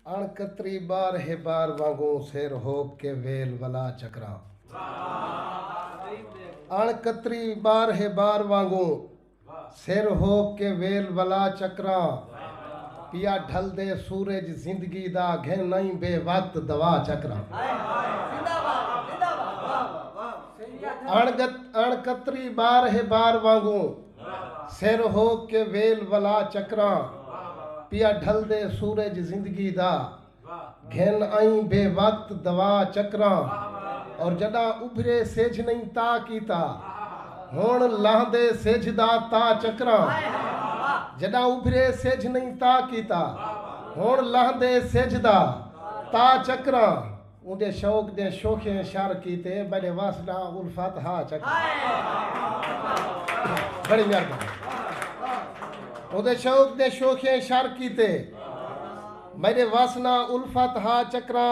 अणकतरी बार है बार वांगू शेर होप के वेल वला चक्रा। अणकतरी बार है बार वांगू शेर होप के वेल वला चक्रा। पिया ढल दे सूरज जिंदगी दा घे नहीं बे वक्त दवा चक्रा। अणकतरी बार है बार वांगू शेर होप के वेल वला चक्रा। पिया ढल दे सूरज जिंदगी दा घेन आई बे वक्त दवा चक्रा। और जडा उभरे सेज नहीं ता कीता हुण लहंदे सेजदा ता चक्रा। जडा उभरे सेज नहीं ता कीता हुण लहंदे सेजदा ता चक्रा। उदे शौक दे शोखे शार कीते बड़े वासना उल्फत हा चक्रा। बड़ी मेहरबानी। उदे शौक दे शोखे शार कीते मेरे वासना उल्फत हा चक्रा।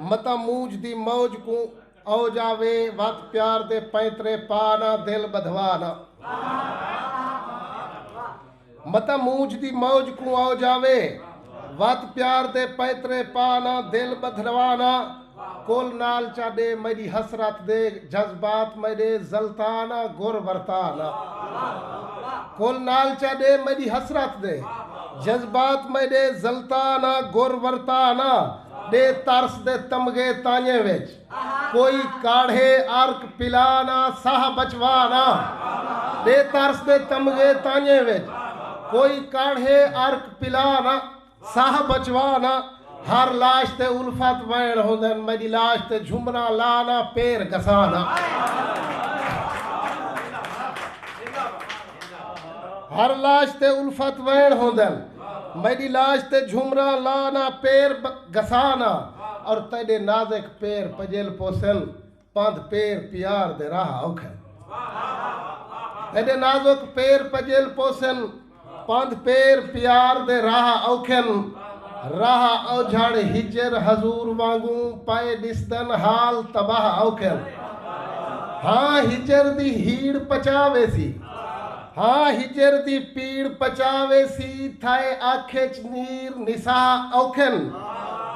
मता मूज दी मौज को औ जावे वत प्यार दे पैतरे पाना दिल बधवाना। मता मूज दी मौज को औ जावे वत प्यार दे पैतरे पाना दिल बधवाना। कोल नाल चाडे मेरी हसरत दे जज्बात मेरे जलताना गुर वरताना। कोल नाल चाडे मेरी हसरत दे जज्बात मेरे जलताना गुर वरताना। दे तरस दे तमगे ताने विच कोई काढ़े अर्क पिलाना साह बचवाना। दे तरस दे तमगे ताने विच कोई काढ़े अर्क पिलाना साह बचवाना। हर लाश ते उल्फत वैण होंदन मेरी लाश ते झुमरा लाना पैर घसाना। हर लाश ते उल्फत वैण होंदन मेरी लाश ते झुमरा लाना पैर घसाना। और तेरे नाज़ुक पैर पजेल पोसन पंध पैर प्यार दे राह औखन। तेरे नाज़ुक पैर पजेल पोसन पंध पैर प्यार दे राह औखन। राह औझाड़ हिजर हजूर वांगू पाए दिस्तन हाल तबाह औखन। हाँ हिजर दी हीड़ पचावे सी हाँ हिजर दी पीड़ पचावे सी थाए आखे च नीर निसा औखन।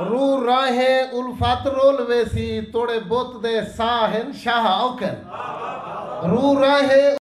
रू राहे उल्फत रोलवे सी तोड़े बुत दे साहन शाह औखन। रू राहे